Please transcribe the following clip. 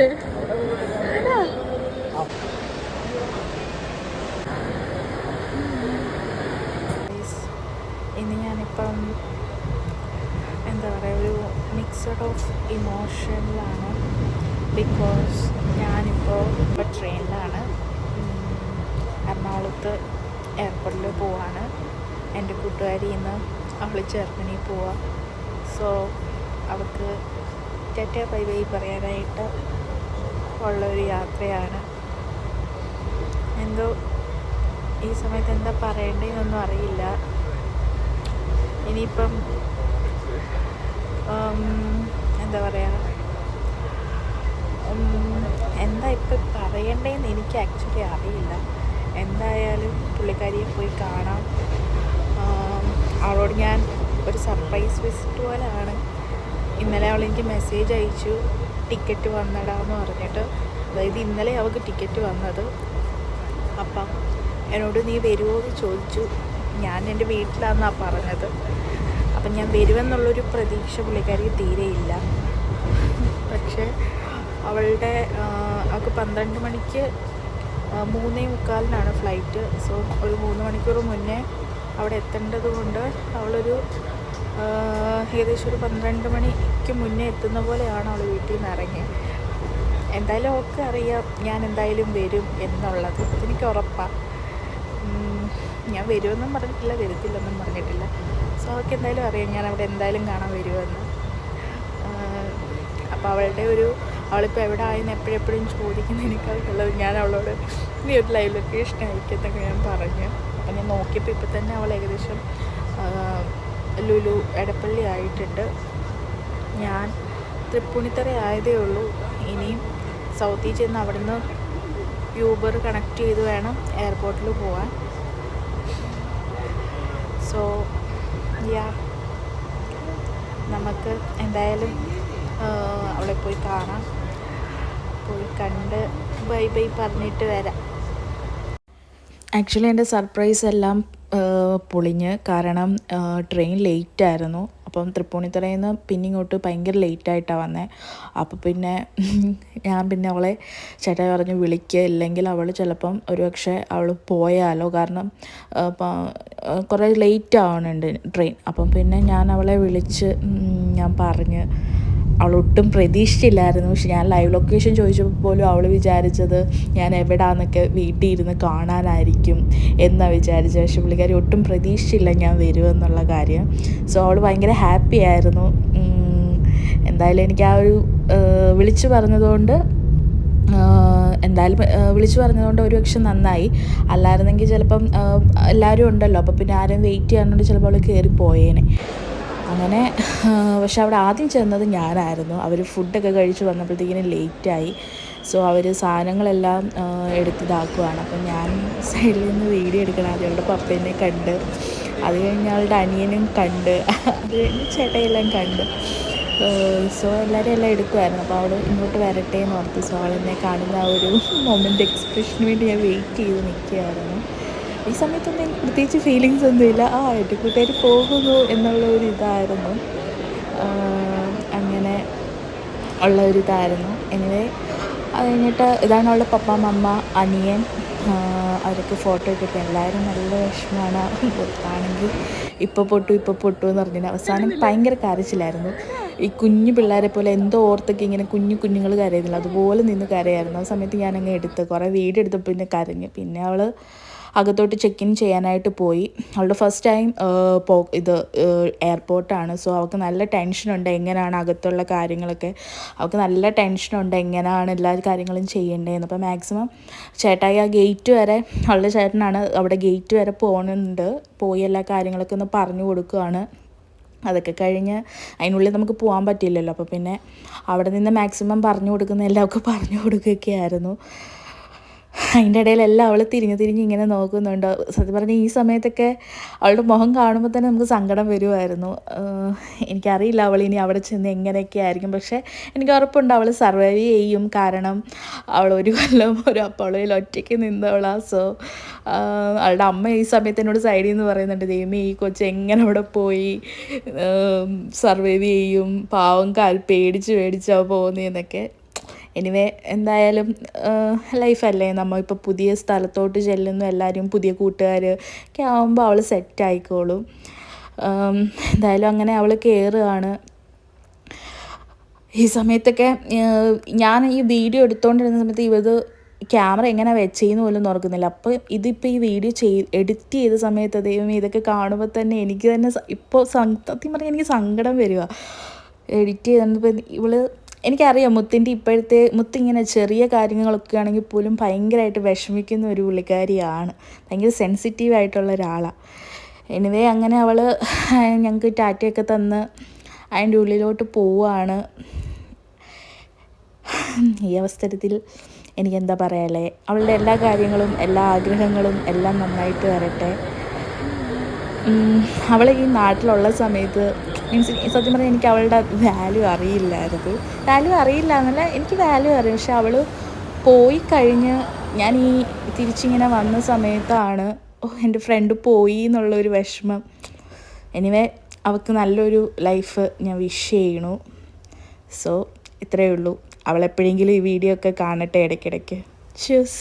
ഇനി ഞാനിപ്പം എന്താ പറയുക, ഒരു മിക്സഡ് ഓഫ് ഇമോഷനിലാണ്. ബിക്കോസ് ഞാനിപ്പോൾ ട്രെയിനിലാണ്, എറണാകുളത്ത് എയർപോർട്ടിൽ പോവാണ്. എൻ്റെ കൂട്ടുകാരി ഇന്ന് അവൾ ജർമ്മനി പോവാ. സോ അവൾക്ക് ടാറ്റ ബൈ ബൈ പറയാനായിട്ട് ഉള്ളൊരു യാത്രയാണ്. എന്തോ ഈ സമയത്ത് എന്താ പറയേണ്ടതെന്നൊന്നും അറിയില്ല. ഇനിയിപ്പം എന്താ പറയുക, എന്താ ഇപ്പം പറയേണ്ടതെന്ന് എനിക്ക് ആക്ച്വലി അറിയില്ല. എന്തായാലും പുള്ളിക്കാരിയെ പോയി കാണാം. അവളോട് ഞാൻ ഒരു സർപ്രൈസ് വിസിറ്റ് പോലെയാണ്. ഇന്നലെ അവളെനിക്ക് മെസ്സേജ് അയച്ചു, ടിക്കറ്റ് വന്നടാന്ന് പറഞ്ഞിട്ട്. അതായത് ഇന്നലെ അവൾക്ക് ടിക്കറ്റ് വന്നത്. അപ്പം എന്നോട് നീ വരുമോ എന്ന് ചോദിച്ചു. ഞാൻ എൻ്റെ വീട്ടിലാണെന്നാണ് പറഞ്ഞത്. അപ്പം ഞാൻ വരുമെന്നുള്ളൊരു പ്രതീക്ഷ പുള്ളിക്കാരിക്ക് തീരെയില്ല. പക്ഷേ അവൾക്ക് 12 മണിക്ക് 3:45 ഫ്ലൈറ്റ്. സോ ഒരു 3 മണിക്കൂർ മുന്നേ അവിടെ എത്തേണ്ടത് കൊണ്ട് അവളൊരു ഏകദേശം ഒരു 12 മണിക്ക് മുന്നേ എത്തുന്ന പോലെയാണ് അവൾ വീട്ടിൽ നിന്ന് ഇറങ്ങി. എന്തായാലും അവൾക്ക് അറിയാം ഞാൻ എന്തായാലും വരും എന്നുള്ളത്, എനിക്ക് ഉറപ്പാണ്. ഞാൻ വരുമെന്നും പറഞ്ഞിട്ടില്ല, വരത്തില്ലെന്നും പറഞ്ഞിട്ടില്ല. സോ അവൾക്ക് എന്തായാലും അറിയാം ഞാൻ അവിടെ എന്തായാലും കാണാൻ വരുമെന്ന്. അപ്പോൾ അവളിപ്പോൾ എവിടെ ആയെന്ന് എപ്പോഴെപ്പോഴും ചോദിക്കുന്നതിനേക്കാളുള്ളത് ഞാൻ അവളോട് നീ ഒരു ലൈവ് ലൊക്കേഷൻ അയക്കുന്നൊക്കെ ഞാൻ പറഞ്ഞു. അപ്പം ഞാൻ നോക്കിയപ്പോൾ ഇപ്പം തന്നെ അവൾ ഏകദേശം ലുലു എടപ്പള്ളി ആയിട്ടുണ്ട്. ഞാൻ തൃപ്പൂണിത്തറ ആയതേ ഉള്ളൂ. ഇനിയും സൗത്തിൽ ചെന്ന് അവിടുന്ന് യൂബർ കണക്ട് ചെയ്ത് വേണം എയർപോർട്ടിൽ പോകാൻ. സോ നമുക്ക് എന്തായാലും അവളെ പോയി കാണാം, പോയി കണ്ട് ബൈ ബൈ പറഞ്ഞിട്ട് വരാം. ആക്ച്വലി എൻ്റെ സർപ്രൈസ് എല്ലാം പൊളിഞ്ഞ്. കാരണം ട്രെയിൻ ലേറ്റായിരുന്നു. അപ്പം തൃപ്പൂണിത്തറയിൽ നിന്ന് പിന്നെ ഇങ്ങോട്ട് ഭയങ്കര ലേറ്റായിട്ടാണ് വന്നത്. അപ്പോൾ പിന്നെ ഞാൻ പിന്നെ അവളെ ചേട്ടായി പറഞ്ഞു വിളിക്കുക, ഇല്ലെങ്കിൽ അവൾ ചിലപ്പം ഒരുപക്ഷെ അവൾ പോയാലോ, കാരണം കുറേ ലേറ്റ് ആവുന്നുണ്ട് ട്രെയിൻ. അപ്പം പിന്നെ ഞാൻ അവളെ വിളിച്ച് ഞാൻ പറഞ്ഞ്, അവളൊട്ടും പ്രതീക്ഷിച്ചില്ലായിരുന്നു. പക്ഷെ ഞാൻ ലൈവ് ലൊക്കേഷൻ ചോദിച്ചപ്പോൾ പോലും അവൾ വിചാരിച്ചത് ഞാൻ എവിടാന്നൊക്കെ വീട്ടിൽ ഇരുന്ന് കാണാനായിരിക്കും എന്നാണ് വിചാരിച്ചത്. പക്ഷെ പുള്ളിക്കാരി ഒട്ടും പ്രതീക്ഷിച്ചില്ല ഞാൻ വരുമെന്നുള്ള കാര്യം. സോ അവൾ ഭയങ്കര ഹാപ്പി ആയിരുന്നു. എന്തായാലും എനിക്ക് ആ ഒരു വിളിച്ചു പറഞ്ഞതുകൊണ്ട് ഒരുപക്ഷെ നന്നായി. അല്ലായിരുന്നെങ്കിൽ ചിലപ്പം എല്ലാവരും ഉണ്ടല്ലോ, അപ്പോൾ പിന്നെ ആരും വെയിറ്റ് ചെയ്യാനുണ്ട്, ചിലപ്പോൾ അവൾ കയറിപ്പോയേനെ. അങ്ങനെ പക്ഷെ അവിടെ ആദ്യം ചെന്നത് ഞാനായിരുന്നു. അവർ ഫുഡൊക്കെ കഴിച്ച് വന്നപ്പോഴത്തേക്കിനും ലേറ്റായി. സോ അവർ സാധനങ്ങളെല്ലാം എടുത്തിതാക്കുവാണ്. അപ്പം ഞാൻ സൈഡിൽ നിന്ന് വീഡിയോ എടുക്കണം. ആദ്യം അവളുടെ പപ്പേനെ കണ്ട്, അത് കഴിഞ്ഞ് അവളുടെ അനിയനും കണ്ട്, അത് കഴിഞ്ഞ് ചേട്ടയെല്ലാം കണ്ട്. സോ എല്ലാവരും എല്ലാം എടുക്കുമായിരുന്നു. അപ്പോൾ അവൾ ഇങ്ങോട്ട് വരട്ടെ എന്ന് ഓർത്ത്. സോ അവളെന്നെ കാണുന്ന ആ ഒരു മൊമെൻ്റ് എക്സ്പ്രഷന് വേണ്ടി ഞാൻ വെയിറ്റ് ചെയ്ത് നിൽക്കുകയായിരുന്നു. ഈ സമയത്തൊന്നും എനിക്ക് പ്രത്യേകിച്ച് ഫീലിങ്സ് ഒന്നുമില്ല. എൻ്റെ കൂട്ടുകാർ പോകുന്നു എന്നുള്ള ഒരു ഇതായിരുന്നു, അങ്ങനെ ഉള്ള ഒരിതായിരുന്നു. എനിവേ അത് കഴിഞ്ഞിട്ട് ഇതാണ് അവളുടെ പപ്പ, മമ്മ, അനിയൻ, അവരൊക്കെ ഫോട്ടോ എടുത്തിട്ട് എല്ലാവരും നല്ല വിഷമമാണ്. പൊട്ടാണെങ്കിൽ ഇപ്പോൾ പൊട്ടു എന്ന് പറഞ്ഞിട്ട് അവസാനം ഭയങ്കര കരച്ചിലായിരുന്നു. ഈ കുഞ്ഞു പിള്ളേരെ പോലെ എന്തോ ഓർത്തൊക്കെ ഇങ്ങനെ കുഞ്ഞുങ്ങൾ കരയുന്നില്ല, അതുപോലെ നിന്ന് കരയായിരുന്നു. ആ സമയത്ത് ഞാനങ്ങ് എടുത്ത് കുറേ വീഡിയോ എടുത്തപ്പോൾ പിന്നെ കരഞ്ഞു. പിന്നെ അവൾ അകത്തോട്ട് ചെക്ക് ഇൻ ചെയ്യാനായിട്ട് പോയി. അവളുടെ ഫസ്റ്റ് ടൈം എയർപോർട്ടാണ്. സോ അവൾക്ക് നല്ല ടെൻഷനുണ്ട് എങ്ങനെയാണ് അകത്തുള്ള കാര്യങ്ങളൊക്കെ. അവൾക്ക് നല്ല ടെൻഷനുണ്ട് എങ്ങനെയാണ് എല്ലാ കാര്യങ്ങളും ചെയ്യേണ്ടതെന്ന്. അപ്പോൾ മാക്സിമം ചേട്ടായി ആ ഗേറ്റ് വരെ, അവളുടെ ചേട്ടനാണ് അവിടെ ഗേറ്റ് വരെ പോകുന്നുണ്ട്, പോയി എല്ലാ കാര്യങ്ങളൊക്കെ ഒന്ന് പറഞ്ഞു കൊടുക്കുകയാണ്. അതൊക്കെ കഴിഞ്ഞ് അതിനുള്ളിൽ നമുക്ക് പോകാൻ പറ്റില്ലല്ലോ. അപ്പോൾ പിന്നെ അവിടെ നിന്ന് മാക്സിമം പറഞ്ഞു കൊടുക്കുന്ന എല്ലാവർക്കും പറഞ്ഞു കൊടുക്കുകയൊക്കെ ആയിരുന്നു. അതിൻ്റെ ഇടയിലെല്ലാം അവൾ തിരിഞ്ഞ് ഇങ്ങനെ നോക്കുന്നുണ്ട്. സത്യം പറഞ്ഞാൽ ഈ സമയത്തൊക്കെ അവളുടെ മുഖം കാണുമ്പോൾ തന്നെ നമുക്ക് സങ്കടം വരുമായിരുന്നു. എനിക്കറിയില്ല അവൾ ഇനി അവിടെ ചെന്ന് എങ്ങനെയൊക്കെ ആയിരിക്കും. പക്ഷേ എനിക്ക് ഉറപ്പുണ്ട് അവൾ സർവൈവ് ചെയ്യും. കാരണം അവൾ ഒരു കൊല്ലം ഒരു അപ്പോളയിൽ ഒറ്റയ്ക്ക് നിന്നവളാണ്. സോ അവളുടെ അമ്മ ഈ സമയത്ത് എന്നോട് സൈഡിൽ നിന്ന് പറയുന്നുണ്ട്, ദൈവമേ ഈ കൊച്ച് എങ്ങനെ അവിടെ പോയി സർവൈവ് ചെയ്യും, പാവം പേടിച്ചാണ് പോകുന്നതെന്നൊക്കെ. എനിവേ എന്തായാലും ലൈഫല്ലേ, നമ്മൾ ഇപ്പോൾ പുതിയ സ്ഥലത്തോട്ട് ചെല്ലുന്നു, എല്ലാവരും പുതിയ കൂട്ടുകാർ ഒക്കെ ആകുമ്പോൾ അവൾ സെറ്റ് ആയിക്കോളും. എന്തായാലും അങ്ങനെ അവൾ കയറുകയാണ്. ഈ സമയത്തൊക്കെ ഞാൻ ഈ വീഡിയോ എടുത്തുകൊണ്ടിരുന്ന സമയത്ത് ഇത് ക്യാമറ എങ്ങനെ വെച്ചെന്ന് പോലും ഓർക്കുന്നില്ല. അപ്പോൾ ഇതിപ്പോൾ ഈ വീഡിയോ എഡിറ്റ് ചെയ്ത സമയത്ത് ദൈവമേ ഇതൊക്കെ കാണുമ്പോൾ തന്നെ എനിക്ക് തന്നെ ഇപ്പോൾ സത്യം പറഞ്ഞാൽ എനിക്ക് സങ്കടം വരിക. എഡിറ്റ് ചെയ്തപ്പോൾ എനിക്കറിയാം മുത്തിങ്ങനെ ചെറിയ കാര്യങ്ങളൊക്കെ ആണെങ്കിൽ പോലും ഭയങ്കരമായിട്ട് വിഷമിക്കുന്ന ഒരു പുള്ളിക്കാരിയാണ്, ഭയങ്കര സെൻസിറ്റീവ് ആയിട്ടുള്ള ഒരാളാണ്. എനിവേ അങ്ങനെ അവൾ ഞങ്ങൾക്ക് ടാറ്റയൊക്കെ തന്ന് അതിൻ്റെ ഉള്ളിലോട്ട് പോവുകയാണ്. ഈ അവസരത്തിൽ എനിക്കെന്താ പറയാല്ലേ, അവളുടെ എല്ലാ കാര്യങ്ങളും എല്ലാ ആഗ്രഹങ്ങളും എല്ലാം നന്നായിട്ട് വരട്ടെ. അവൾ ഈ നാട്ടിലുള്ള സമയത്ത് മീൻസ് സത്യം പറഞ്ഞാൽ എനിക്ക് അവളുടെ വാല്യൂ അറിയില്ലായിരുന്നു. എന്നല്ല, എനിക്ക് വാല്യൂ അറിയാം. പക്ഷെ അവൾ പോയി കഴിഞ്ഞ് ഞാൻ ഈ തിരിച്ചിങ്ങനെ വന്ന സമയത്താണ് എൻ്റെ ഫ്രണ്ട് പോയി എന്നുള്ളൊരു വിഷമം. എനിവേ അവൾക്ക് നല്ലൊരു ലൈഫ് ഞാൻ വിഷ് ചെയ്യണു. സോ ഇത്രയേ ഉള്ളൂ. അവളെപ്പോഴെങ്കിലും ഈ വീഡിയോ ഒക്കെ കാണട്ടെ ഇടയ്ക്കിടയ്ക്ക്. ച്യൂസ്.